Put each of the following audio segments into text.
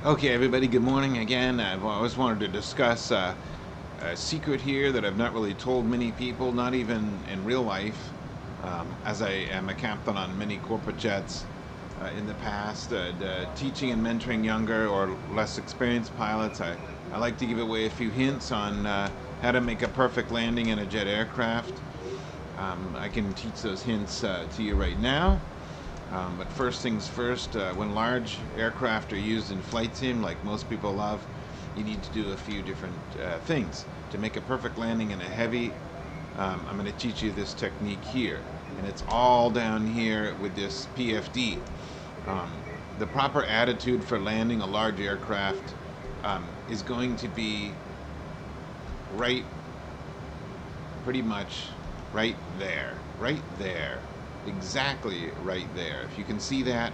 Okay, everybody, good morning again. I've always wanted to discuss a secret here that I've not really told many people, not even in real life, as I am a captain on many corporate jets in the past, teaching and mentoring younger or less experienced pilots. I like to give away a few hints on how to make a perfect landing in a jet aircraft. I can teach those hints to you right now. But first things first, when large aircraft are used in flight sim, like most people love, you need to do a few different things. To make a perfect landing in a heavy, I'm going to teach you this technique here. And it's all down here with this PFD. Um, the proper attitude for landing a large aircraft is going to be right, pretty much right there. Right there. Exactly right there. If you can see that,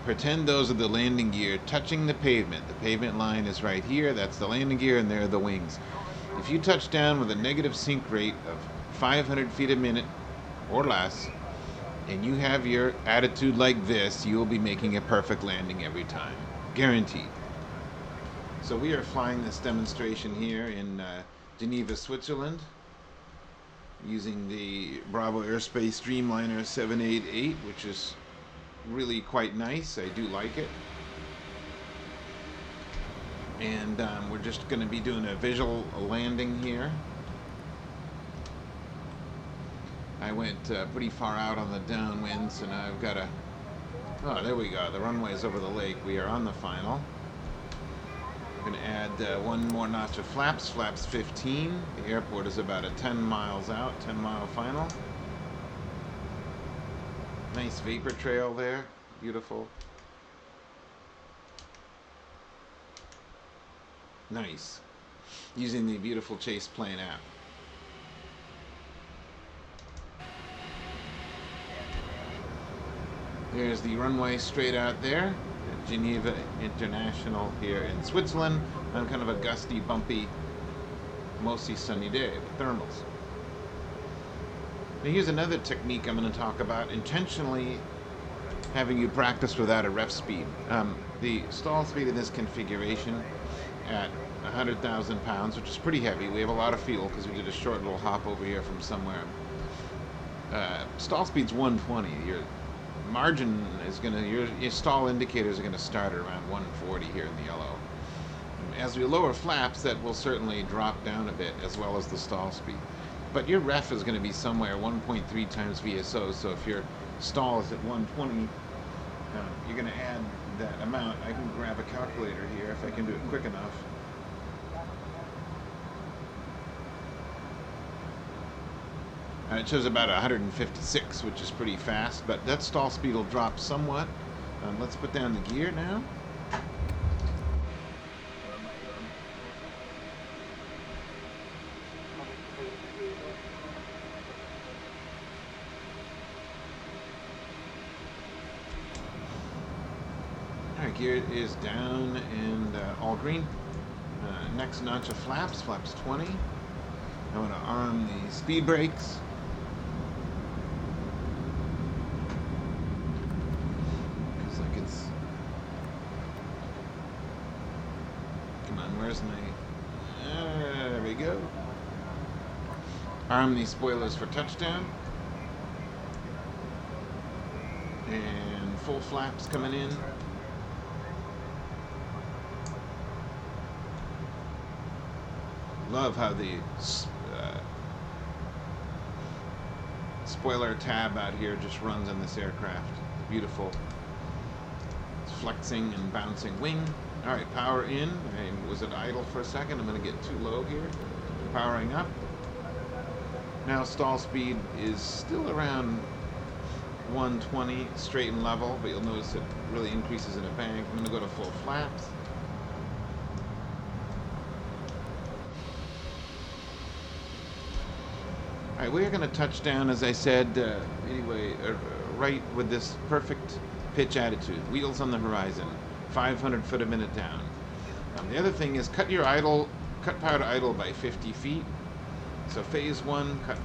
pretend those are the landing gear touching the pavement. The pavement line is right here. That's the landing gear, and there are the wings. If you touch down with a negative sink rate of 500 feet a minute or less, and you have your attitude like this, you will be making a perfect landing every time. Guaranteed. So we are flying this demonstration here in Geneva, Switzerland, using the Bravo Airspace Dreamliner 788, which is really quite nice. I do like it. And we're just going to be doing a visual landing here. I went pretty far out on the downwind, so now I've got a... Oh, there we go. The runway's over the lake. We are on the final. I'm going to add one more notch of flaps. Flaps 15. The airport is about 10 miles out. 10-mile final. Nice vapor trail there. Beautiful. Nice. Using the beautiful Chase Plane app. There's the runway straight out there at Geneva International here in Switzerland on kind of a gusty, bumpy, mostly sunny day with thermals. Now here's another technique I'm going to talk about, intentionally having you practice without a ref speed. The stall speed in this configuration at 100,000 pounds, which is pretty heavy. We have a lot of fuel because we did a short little hop over here from somewhere. Stall speed's 120. Your margin is going to, your stall indicators are going to start at around 140 here in the yellow. As we lower flaps, that will certainly drop down a bit, as well as the stall speed. But your ref is going to be somewhere 1.3 times VSO, so if your stall is at 120, you're going to add that amount. I can grab a calculator here if I can do it quick enough. It shows about 156, which is pretty fast, but that stall speed will drop somewhat. Let's put down the gear now. Alright, gear is down and all green. Next notch of flaps, flaps 20. I want to arm the speed brakes. Where's my... there we go. Arm these spoilers for touchdown. And full flaps coming in. Love how the spoiler tab out here just runs on this aircraft. Beautiful. It's flexing and bouncing wing. Alright, power in. I was at idle for a second. I'm going to get too low here. Powering up. Now stall speed is still around 120 straight and level, but you'll notice it really increases in a bank. I'm going to go to full flaps. Alright, we're going to touch down, as I said, right with this perfect pitch attitude. Wheels on the horizon. 500 foot a minute down. The other thing is cut power to idle by 50 feet. So phase 1, cut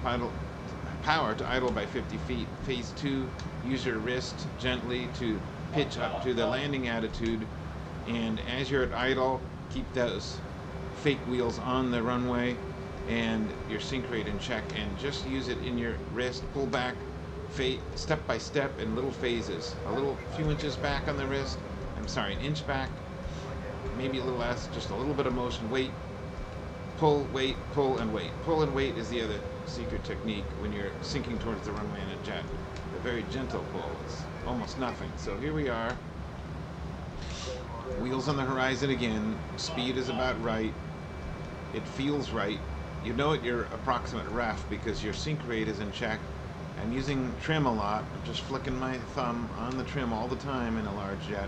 power to idle by 50 feet. Phase 2, use your wrist gently to pitch up to the landing attitude And as you're at idle, keep those fake wheels on the runway and your sink rate in check, and just use it in your wrist. Pull back step by step in little phases. A little few inches back on the wrist. I'm sorry, an inch back, maybe a little less, just a little bit of motion. Wait, pull, wait, pull, and wait. Pull and wait is the other secret technique when you're sinking towards the runway in a jet. A very gentle pull. It's almost nothing. So here we are. Wheels on the horizon again. Speed is about right. It feels right. You know at your approximate ref because your sink rate is in check. I'm using trim a lot. I'm just flicking my thumb on the trim all the time in a large jet.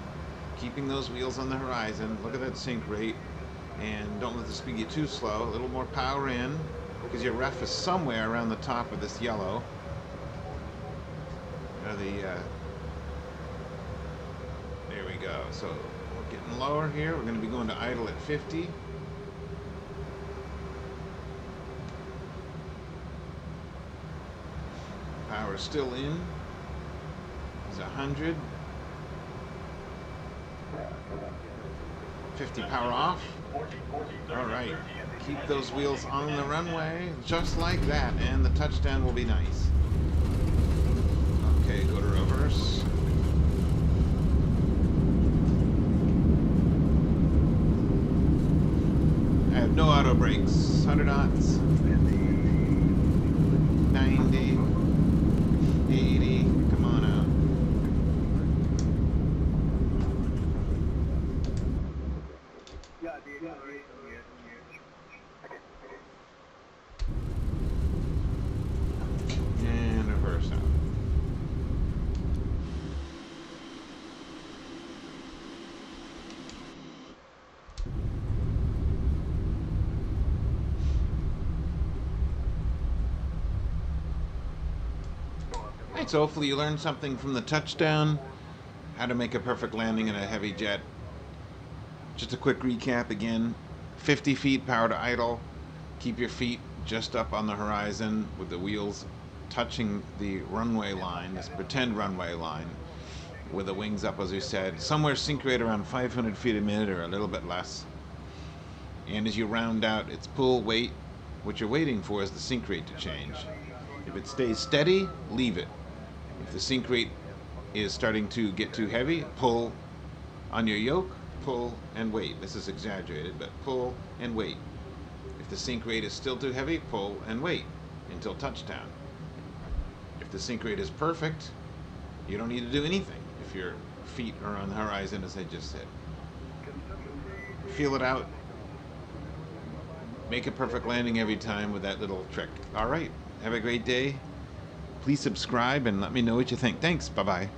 Keeping those wheels on the horizon. Look at that sink rate. And don't let the speed get too slow. A little more power in because your ref is somewhere around the top of this yellow. There we go. So we're getting lower here. We're going to be going to idle at 50. Power still in. It's 100. 50 power off. All right. Keep those wheels on the runway just like that, and the touchdown will be nice. Okay, go to reverse. I have no auto brakes. 100 knots. 90. 80. Come on out. And reverse out. Alright, so hopefully you learned something from the touchdown. How to make a perfect landing in a heavy jet. Just a quick recap again. 50 feet power to idle. Keep your feet just up on the horizon with the wheels touching the runway line, this pretend runway line, with the wings up, as we said. Somewhere sink rate around 500 feet a minute or a little bit less. And as you round out, it's pull, wait. What you're waiting for is the sink rate to change. If it stays steady, leave it. If the sink rate is starting to get too heavy, pull on your yoke, pull and wait. This is exaggerated, but pull and wait. If the sink rate is still too heavy, pull and wait until touchdown. If the sink rate is perfect, you don't need to do anything if your feet are on the horizon, as I just said. Feel it out. Make a perfect landing every time with that little trick. All right. Have a great day. Please subscribe and let me know what you think. Thanks. Bye-bye.